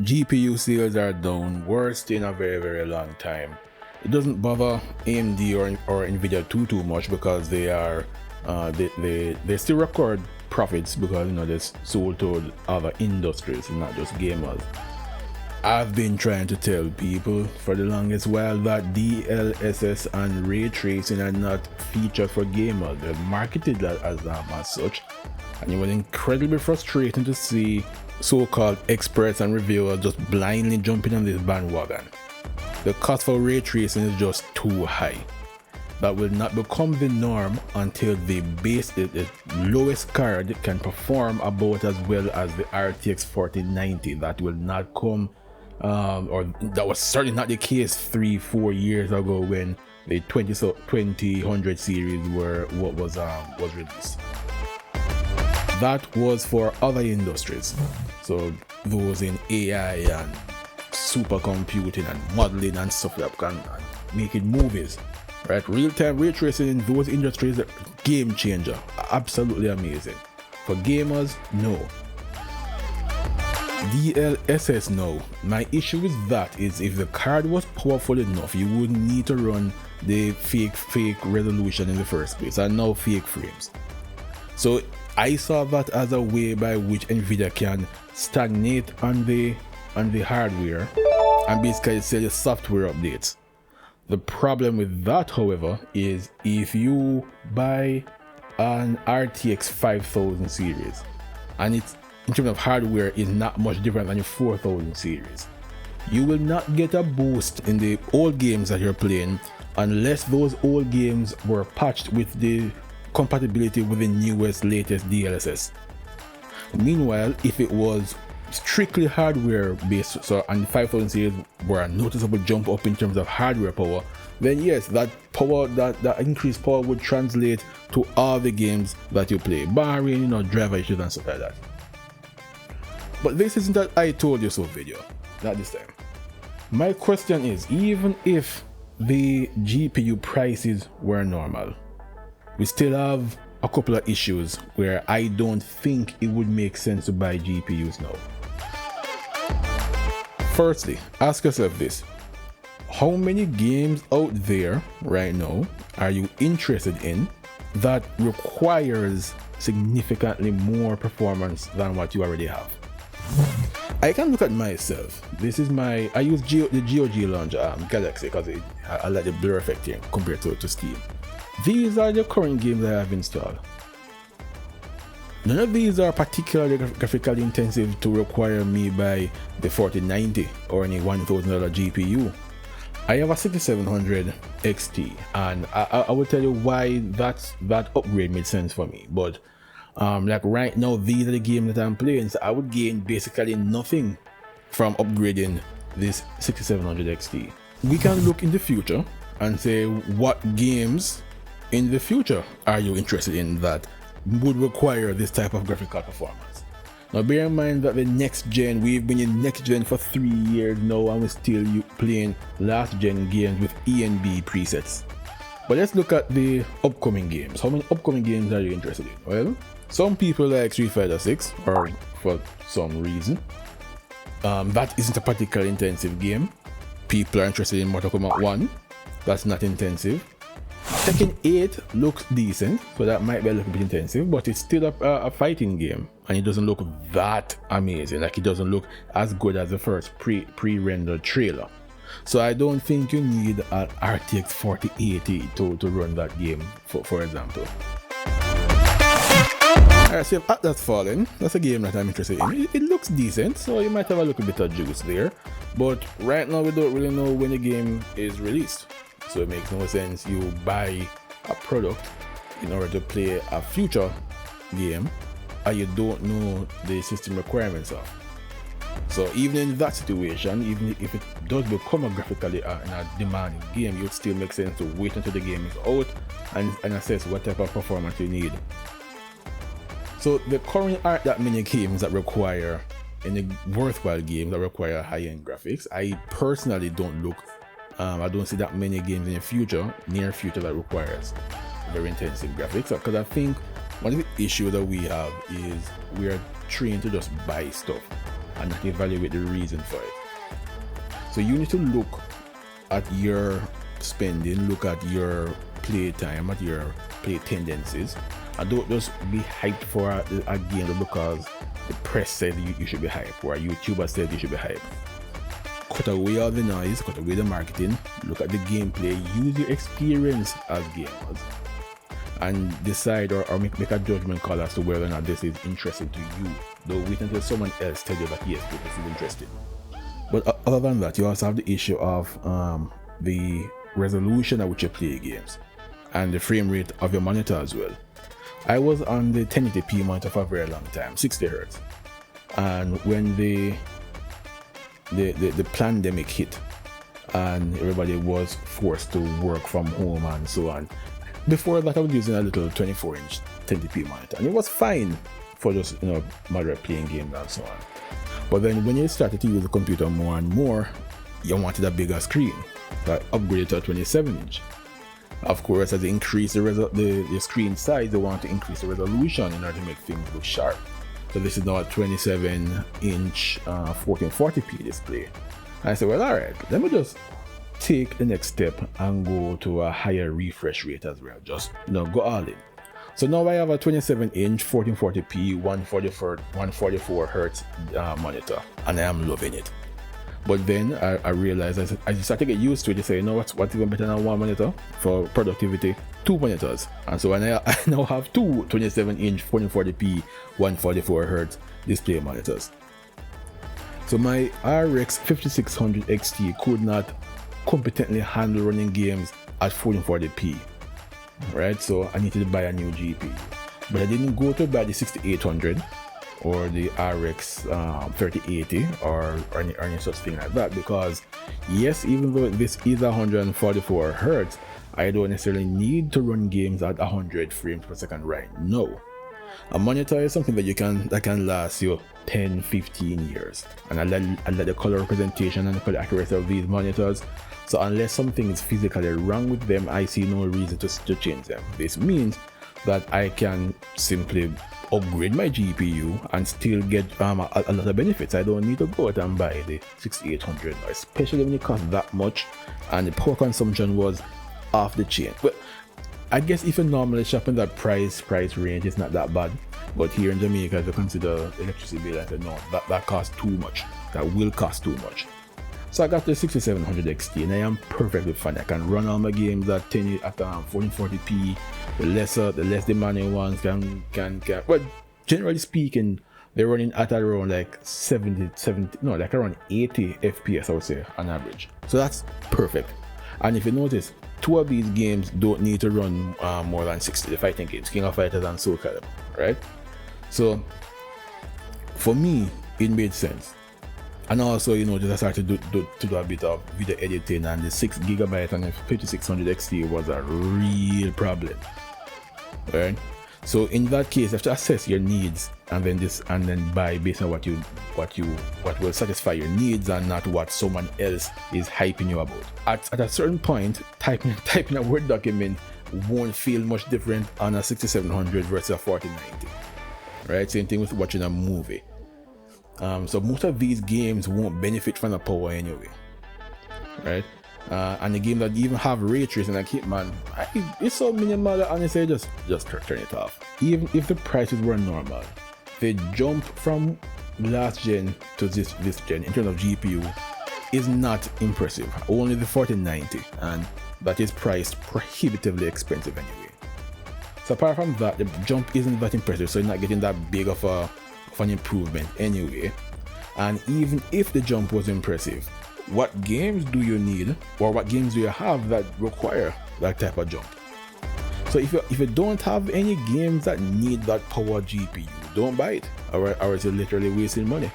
GPU sales are down, worst in a very long time. It doesn't bother AMD or Nvidia too much because they are they still record profits because they're sold to other industries, not just gamers. I've been trying to tell people for the longest while that DLSS and ray tracing are not featured for gamers. They're marketed as such, and it was incredibly frustrating to see so-called experts and reviewers just blindly jumping on this bandwagon. The cost for ray tracing is just too high. That will not become the norm until the lowest card can perform about as well as the RTX 4090. That will not come, or that was certainly not the case 3-4 years ago when the 2000 series was released. That was for other industries, so those in AI and supercomputing and modeling and stuff like that, and making movies. Right, real-time ray tracing in those industries, a game changer, absolutely amazing. For gamers, no. DLSS, no. My issue with that is if the card was powerful enough, you wouldn't need to run the fake resolution in the first place, and now fake frames. So I saw that as a way by which Nvidia can stagnate on the hardware and basically sell you software updates. The problem with that, however, is if you buy an RTX 5000 series and it's in terms of hardware is not much different than your 4000 series, you will not get a boost in the old games that you're playing unless those old games were patched with the compatibility with the latest DLSS. Meanwhile, if it was strictly hardware based, and the 5000 series were a noticeable jump up in terms of hardware power, then yes, that increased power would translate to all the games that you play, barring driver issues and stuff like that. But this isn't that I told you so video, not this time. My question is, even if the GPU prices were normal, we still have a couple of issues where I don't think it would make sense to buy GPUs now. Firstly, ask yourself this: how many games out there right now are you interested in that requires significantly more performance than what you already have? I can look at myself. This is I use the GOG launch Galaxy because I like the blur effect here compared to Steam. These are the current games I have installed. None of these are particularly graphically intensive to require me buy the 4090 or any $1,000 GPU. I have a 6700 XT, and I will tell you why that upgrade made sense for me. But like right now, these are the games that I'm playing, so I would gain basically nothing from upgrading this 6700 XT. We can look in the future and say, what games in the future are you interested in that would require this type of graphical performance? Now bear in mind that the next gen, we've been in next gen for 3 years now and we're still playing last gen games with ENB presets. But let's look at the upcoming games. How many upcoming games are you interested in? Well, some people like Street Fighter 6, or for some reason. That isn't a particularly intensive game. People are interested in Mortal Kombat 1. That's not intensive. Tekken 8 looks decent, so that might be a little bit intensive, but it's still a fighting game, and it doesn't look that amazing. Like, it doesn't look as good as the first pre-rendered trailer. So I don't think you need an RTX 4080 to run that game, for example. Alright, so if Atlas Fallen, that's a game that I'm interested in. It looks decent, so you might have a little bit of juice there, but right now we don't really know when the game is released. So it makes no sense you buy a product in order to play a future game and you don't know the system requirements of. So even in that situation, even if it does become a graphically demanding game, it would still make sense to wait until the game is out and assess what type of performance you need. So there currently aren't that many games that require any worthwhile games that require high-end graphics. I personally don't look I don't see that many games in the near future that requires very intensive graphics, because I think one of the issues that we have is we are trained to just buy stuff and not evaluate the reason for it. So you need to look at your spending, look at your play time, at your play tendencies, and don't just be hyped for a game because the press said you should be hyped, or a YouTuber said you should be hyped. Cut away all the noise, cut away the marketing, look at the gameplay, use your experience as gamers, and decide or make a judgment call as to whether or not this is interesting to you. Don't wait until someone else tells you that yes, this is interesting. But other than that, you also have the issue of the resolution at which you play games and the frame rate of your monitor as well. I was on the 1080p monitor for a very long time, 60 Hz, and when the pandemic hit and everybody was forced to work from home and so on, before that I was using a little 24-inch 1080p monitor, and it was fine for just moderate playing games and so on. But then when you started to use the computer more and more, you wanted a bigger screen. So I upgraded to a 27-inch. Of course, as they increase the screen size, they want to increase the resolution in order to make things look sharp. So this is now a 27-inch 1440p display. And I said, well, all right, let me just take the next step and go to a higher refresh rate as well. Just go all in. So now I have a 27-inch 1440p 144 hertz monitor, and I am loving it. But then I realized as I started to get used to it, you say, what's even better than one monitor for productivity? Two monitors. And so I now have two 27-inch 1440p 144 hertz display monitors. So my RX 5600 XT could not competently handle running games at 1440p. Right, so I needed to buy a new GPU, but I didn't go to buy the 6800 or the RX 3080 or any such thing like that, because yes, even though this is 144 hertz, I don't necessarily need to run games at 100 frames per second right now. A monitor is something that can last you 10-15 years, and I like the color representation and the color accuracy of these monitors. So unless something is physically wrong with them, I see no reason to change them. This means that I can simply upgrade my GPU and still get a lot of benefits. I don't need to go out and buy the 6800, especially when it costs that much and the power consumption was off the chain. But I guess if you normally shop in that price range, it's not that bad. But here in Jamaica, if you consider electricity bill, I said no, that costs too much. That will cost too much. So I got the 6700 XT, and I am perfectly fine. I can run all my games at 1440p. The less demanding ones can. Well, generally speaking, they're running at around like 80 FPS, I would say, on average. So that's perfect. And if you notice, two of these games don't need to run more than 60. The fighting games, King of Fighters and Soul Calibur, right? So for me, it made sense. And also, just I started to do a bit of video editing, and the 6GB and the 5600 XT was a real problem, right? So in that case, you have to assess your needs and then buy based on what will satisfy your needs and not what someone else is hyping you about. At a certain point, typing a Word document won't feel much different on a 6700 versus a 4090, right? Same thing with watching a movie. So most of these games won't benefit from the power anyway, right? And the game that even have ray tracing like Hitman, it's so minimal that honestly just turn it off. Even if the prices were normal, the jump from last gen to this gen in terms of GPU is not impressive. Only the 4090, and that is priced prohibitively expensive anyway. So apart from that, the jump isn't that impressive, so you're not getting that big of an improvement anyway. And even if the jump was impressive, what games do you need, or what games do you have that require that type of jump? So if you don't have any games that need that power GPU, don't buy it, or else you're literally wasting money.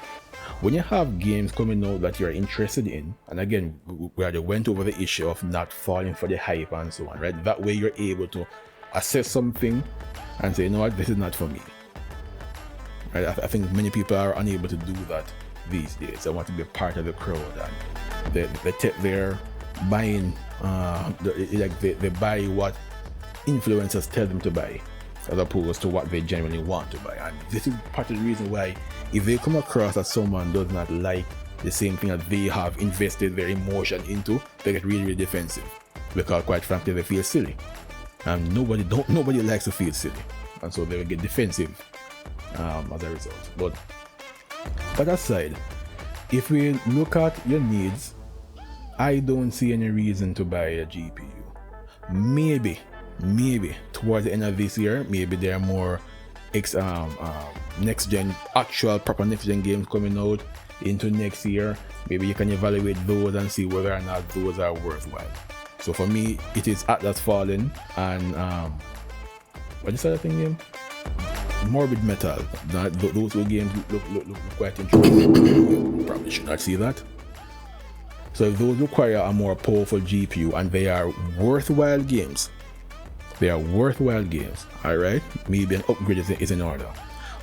When you have games coming out that you're interested in, and again, we already went over the issue of not falling for the hype and so on, right? That way you're able to assess something and say, you know what, this is not for me. Right? I think many people are unable to do that these days. They want to be part of the crowd, and they're buying, they buy what influencers tell them to buy, as opposed to what they genuinely want to buy. And this is part of the reason why, if they come across as someone does not like the same thing that they have invested their emotion into, they get really, really defensive, because quite frankly they feel silly, and nobody likes to feel silly, and so they will get defensive as a result. But that aside, if we look at your needs, I don't see any reason to buy a GPU. Maybe towards the end of this year, maybe there are more next gen, actual proper next gen games coming out into next year. Maybe you can evaluate those and see whether or not those are worthwhile. So for me, it is Atlas Fallen and what is the other thing name? Morbid Metal. Those two games look quite interesting. You probably should not see that. So if those require a more powerful GPU and they are worthwhile games, alright, maybe an upgrade is in order.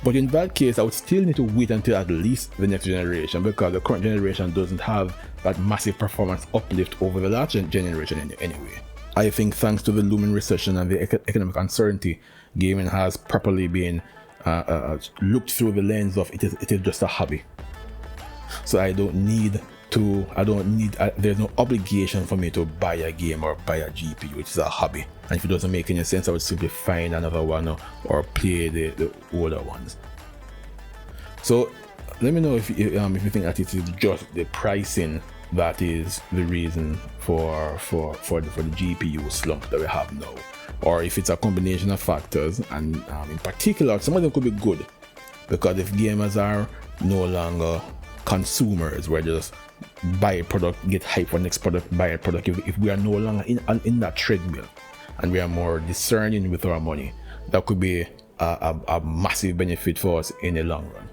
But in that case, I would still need to wait until at least the next generation, because the current generation doesn't have that massive performance uplift over the last generation anyway. I think thanks to the looming recession and the economic uncertainty, gaming has properly been looked through the lens of it is just a hobby. So there's no obligation for me to buy a game or buy a GPU, which is a hobby. And if it doesn't make any sense, I would simply find another one or play the older ones. So let me know if you think that it is just the pricing that is the reason for the GPU slump that we have now, or if it's a combination of factors, and in particular some of them could be good, because if gamers are no longer consumers, we're just buy a product, get hype for next product, buy a product. If we are no longer in that treadmill and we are more discerning with our money, that could be a massive benefit for us in the long run.